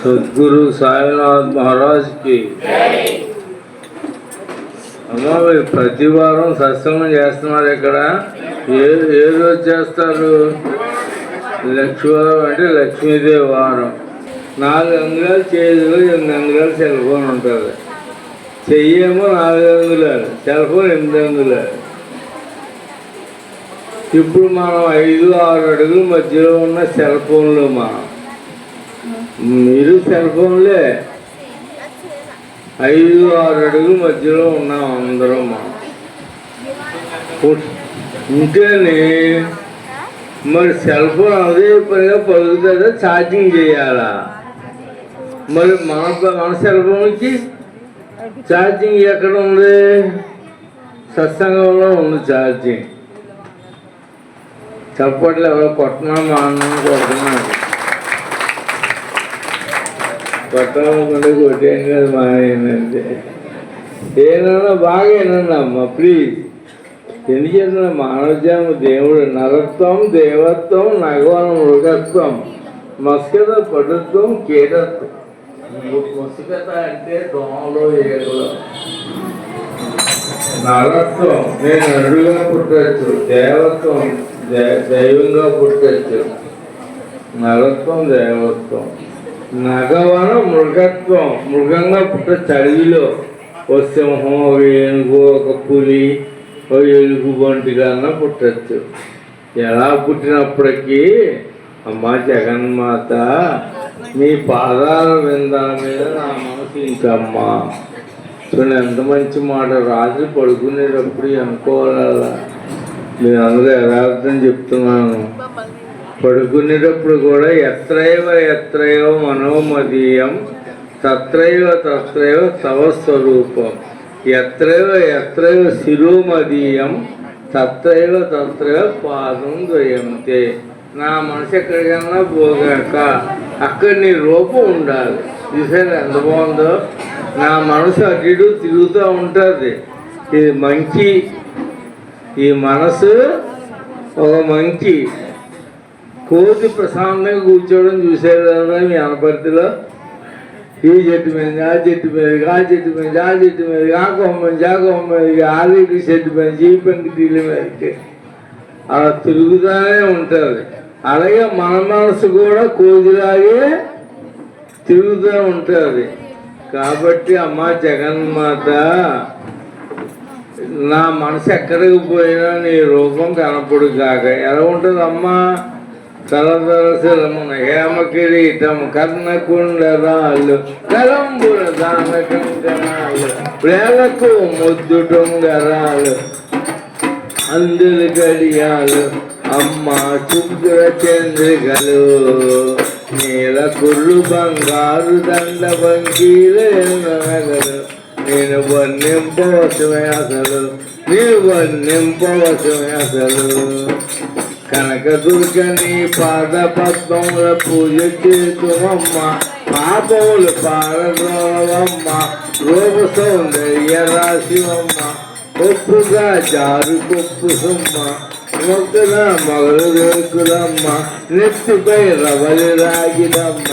సద్గురు సాయినాథ్ మహారాజ్ కి. అమ్మా ప్రతి వారం సత్సంగం చేస్తున్నారు ఇక్కడ. ఏ రోజు చేస్తారు? లక్ష్మీవారం అంటే లక్ష్మీదేవి వారం. 4 అంగుళాలు చేతిలో 8 అంగుళాలు సెల్ ఫోన్ ఉంటుంది. చెయ్యేమో 4 అంగుళాలు, సెల్ ఫోన్ 8 అంగుళాలు. ఇప్పుడు మనం 5-6 అడుగుల మధ్యలో ఉన్న సెల్ ఫోన్లు. మీరు సెల్ ఫోన్లే 5-6 అడుగుల మధ్యలో ఉన్నాం అందరం. ఇంకేని మరి సెల్ ఫోన్ అదే పనిగా పలుకుతుందా? ఛార్జింగ్ చేయాలా? మరి మన సెల్ ఫోన్కి ఛార్జింగ్ ఎక్కడ ఉంది? సత్సంగంలో ఉంది ఛార్జింగ్. చప్పట్లు ఎవరో కొట్టినా మా అన్నం కొడుతున్నాడు. కొట్టాలనుకుంటే కొట్టేయండి కదా మా ఏంటంటే ఏమన్నా బాగా ఏనన్నా అమ్మ ప్లీజ్. ఎందుకంటే మానవజాము దేవుడు నరత్వం దేవత్వం నగవనం మృగత్వం మస్కత పటుత్వం కీటత్వం. మస్కత అంటే దోమలో ఏగులో. నరత్వం నేను నరుడుగా పుట్టచ్చు, దేవత్వం దైవంగా పుట్టచ్చు. నరత్వం దేవత్వం. నగవనం మృగత్వం మృగంగా పుట్టచ్చు. అడవిలో ఓ సింహం, ఒక ఏనుగు, ఒక పులి, ఓ ఎలుగు బంటిగా పుట్టచ్చు. ఎలా పుట్టినప్పటికీ అమ్మా జగన్మాత నీ పాదాల విందాల మీద నా మనసు ఇంకమ్మా. చూడండి ఎంత మంచి మాట. రాత్రి పడుకునేటప్పుడు అనుకోవాలా? నేను అందరూ యథార్థం చెప్తున్నాను. పడుకునేటప్పుడు కూడా ఎత్రైవ మనోమదీయం తత్రైవ తవ స్వరూపం. ఎత్రైవ శిరోమదీయం తత్రైవ పాదం ద్వయంతే. నా మనసు ఎక్కడికన్నా పోగాక అక్కడ నీ రూపం ఉండాలి. చూసారు ఎంత బాగుందో? నా మనసు అటు తిరుగుతూ ఉంటుంది. ఇది మంచి. ఈ మనసు ఒక మంచి. కోతి ప్రశాంతంగా కూర్చోవడం చూసారు కదా మీ అనపర్తిలో. ఈ చెట్టు మీద ఆ చెట్టు మీద ఆ చెట్టు మీద ఆ చెట్టు మీద ఆ కొమ్మ మీద ఆ కొమ్మ మీద ఆరేటి చెట్టు మీద ఈ పెంకుటీల మీదకి అలా తిరుగుతూనే ఉంటుంది. అలాగే మన మనసు కూడా కోతిలాగే తిరుగుతూ ఉంటుంది. కాబట్టి అమ్మ జగన్మాత నా మనసు ఎక్కడికి పోయినా నీ రూపం కనపడు కాక. ఎలా ఉంటుంది అమ్మా? తలదరసలమున హేమ కిరీటం కర్ణకుండరాలు కలంబుల దాన కంకణాలు ప్రేలకు ముద్దుటొంగరాలు అందులు గడియాలు అమ్మ చుగ్గుల చంద్రికలు నీల కుర్రు బంగారు దండ బంకీలు నగలు నేను వర్ణింపవశమే అసలు నీవు వర్ణింపవశమే అసలు. కనకదుర్గ నీ పాద పద్మముల పూజ చేతుమమ్మ పాపములు పారద్రోవమ్మ రూప సౌందర్య రాశివమ్మ ఒప్పుగా జారు కొప్పు సుమ్మ మొక్కల మొగలు దొరుకుదమ్మ నెత్తిపై రవలి రాగిదమ్మ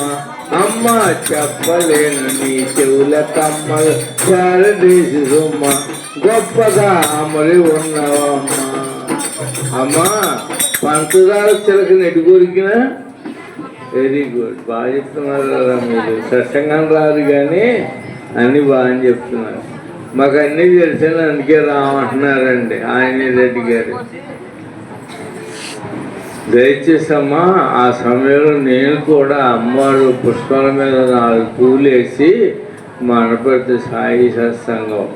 అమ్మ చెప్పలేను నీ చెవుల కమ్మలు చారదీసి సుమ్మ గొప్పగా అమలి ఉన్నవమ్మ. అమ్మా పంచదార చిలక నెట్టు కొరికిన వెరీ గుడ్. బాగా చెప్తున్నారు కదా మీరు. సత్సంగం రాదు కానీ అన్నీ బాగా చెప్తున్నారు. మాకు అన్నీ తెలిసిన అందుకే రామంటున్నారండి ఆయన రెడ్డి గారు. దయచేసి అమ్మా ఆ సమయంలో నేను కూడా అమ్మవారు పుష్పాల మీద 4 పూలు వేసి మా అనపర్తి సాయి సత్సంగం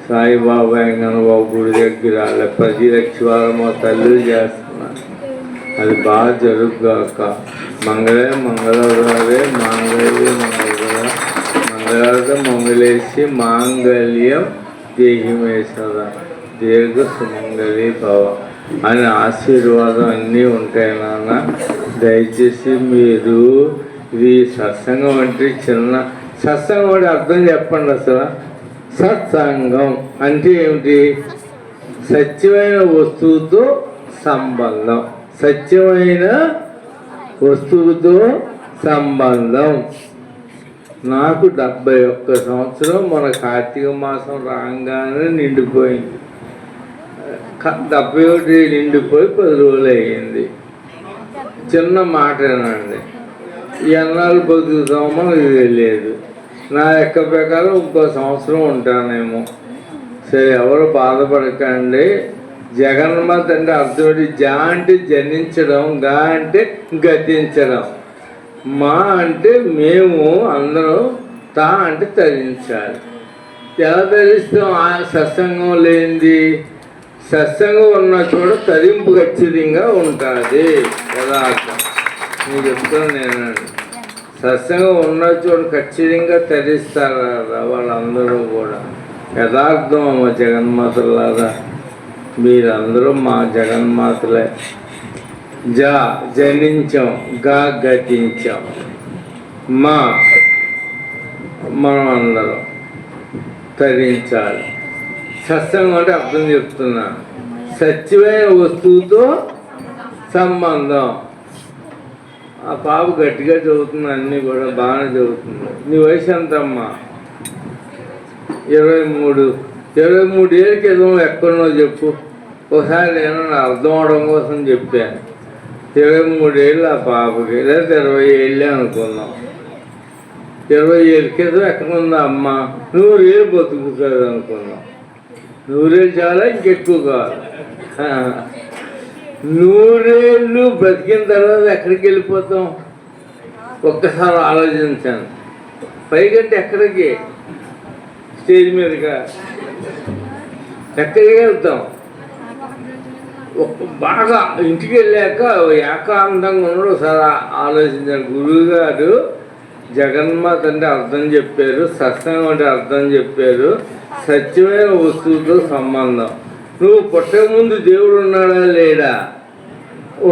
సాయిబాబా వెంకన్నబాబు గుడి దగ్గర 10 లక్షవారం మా తల్లి చేస్తున్నారు. అది బాగా జరుగుగాక. మంగళవారే మంగళేసి మాంగళ్యం దేహిమేశ్వర దీర్ఘ సుమంగళి భవ అని ఆశీర్వాదం అన్నీ ఉంటాయి నాన్న. దయచేసి మీరు ఇది సత్సంగం అంటే చిన్న సత్సంగం అంటే అర్థం చెప్పండి అసలు. సత్సంగం అంటే ఏమిటి? సత్యమైన వస్తువుతో సంబంధం. సత్యమైన వస్తువుతో సంబంధం నాకు 71 సంవత్సరం మన కార్తీక మాసం రాగానే నిండిపోయింది. 71 నిండిపోయి 10 రోజులు అయ్యింది. చిన్న మాటేనండి. ఎన్నాళ్ళు బతుకుతామో మనకు తెలియదు. నా లెక్క ప్రకారం ఇంకో సంవత్సరం ఉంటానేమో. సరే, ఎవరు బాధపడకండి. జగన్మాత అంటే అర్థం జా అంటే జనించడం, గా అంటే గతించడం, మా అంటే మేము అందరం, తా అంటే తరించాలి. ఎలా తరిస్తాం? ఆ సత్సంగం లేనిది. సత్సంగం ఉన్న చోట తరింపు ఖచ్చితంగా ఉంటుంది. యథార్థం నేను చెప్తాను నేనండి. సత్సంగం ఉన్న చోట ఖచ్చితంగా తరిస్తారు వాళ్ళందరూ కూడా. యథార్థం అమ్మ జగన్మాతలారా, మీరందరూ మా జగన్మాతలే. జనించాం, గతించాం, మనం అందరం తరించాలి. సత్సంగం అంటే అర్థం చెప్తున్నా, సత్యమైన వస్తువుతో సంబంధం. ఆ పాప గట్టిగా చదువుతుంది, అన్నీ కూడా బాగానే చదువుతుంది. నీ వయసు ఎంతమ్మా? 23. 23 ఏళ్ళ క్రితం ఎక్కడున్నో చెప్పు ఒకసారి. నేను అర్థం అవడం కోసం చెప్పాను. 23 ఏళ్ళు ఆ పాపకి, లేదా 20 ఏళ్ళే అనుకున్నాం. 20 ఏళ్ళ క్రితం ఎక్కడుందా అమ్మ? 100 ఏళ్ళు బతుకుతుంది అనుకున్నాం. 100 ఏళ్ళు చాలా, ఇంకెక్కువ కాదు. 100 ఏళ్ళు బ్రతికిన తర్వాత ఎక్కడికి వెళ్ళిపోతాం? ఒక్కసారి ఆలోచించాను. పైకంటే ఎక్కడికి? స్టేజ్ మీదుగా ఎక్కడికి వెళ్తాం? బాగా ఇంటికి వెళ్ళాక ఏకాంతంగా ఉండడం ఒకసారి ఆలోచించాను. గురువు గారు జగన్మాత అంటే అర్థం చెప్పారు, సత్సంగం అంటే అర్థం చెప్పారు, సత్యమైన వస్తువుతో సంబంధం. నువ్వు పుట్టక ముందు దేవుడు ఉన్నాడా లేడా?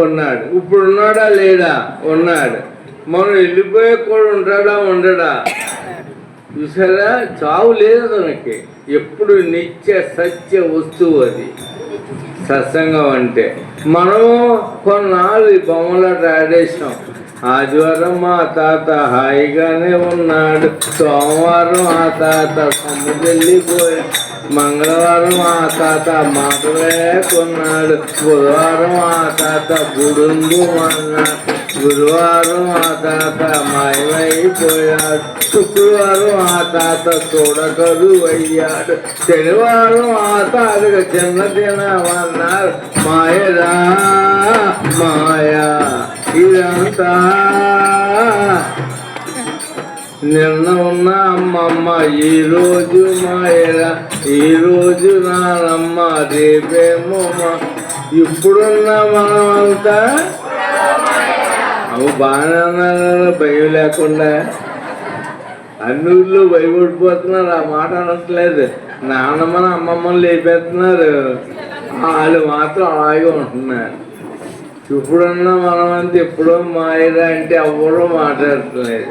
ఉన్నాడు. ఇప్పుడు ఉన్నాడా లేడా? ఉన్నాడు. మనం వెళ్ళిపోయే కూడా ఉంటాడా ఉండడా? చూసారా, చావు లేదు తనకి. ఎప్పుడు నిత్య సత్య వస్తువు అది సత్సంగం అంటే. మనము కొన్నాళ్ళు బొమ్మలాట ఆడేసాం. ఆదివారం మా తాత హాయిగానే ఉన్నాడు, సోమవారం ఆ తాత సొమ్ముకెళ్ళిపోయాడు, మంగళవారం ఆ తాత మాటలే కొన్నాడు, బుధవారం ఆ తాత గుడుంగు అన్నాడు, గురువారం ఆ తాత మాయమైపోయాడు, శుక్రవారం ఆ తాత చూడకరు అయ్యాడు, శనివారం ఆ తాతకు చిన్న తినమన్నారు. మాయరా మాయా ఇదంతా నిన్న ఉన్న అమ్మమ్మ, ఈరోజు మాయరా, ఈరోజు నానమ్మ, రేపేమో ఇప్పుడున్న మనమంతా. అవి బాగానే అన్నారు, భయం లేకుండా. అన్ని ఊళ్ళో భయపడిపోతున్నారు, ఆ మాట అనట్లేదు. నాన్నమ్మని అమ్మమ్మని లేపేస్తున్నారు, వాళ్ళు మాత్రం అలాగే ఉంటున్నారు. ఇప్పుడున్న మనమంతా ఎప్పుడో మాయరా అంటే ఎవరో మాట్లాడట్లేదు.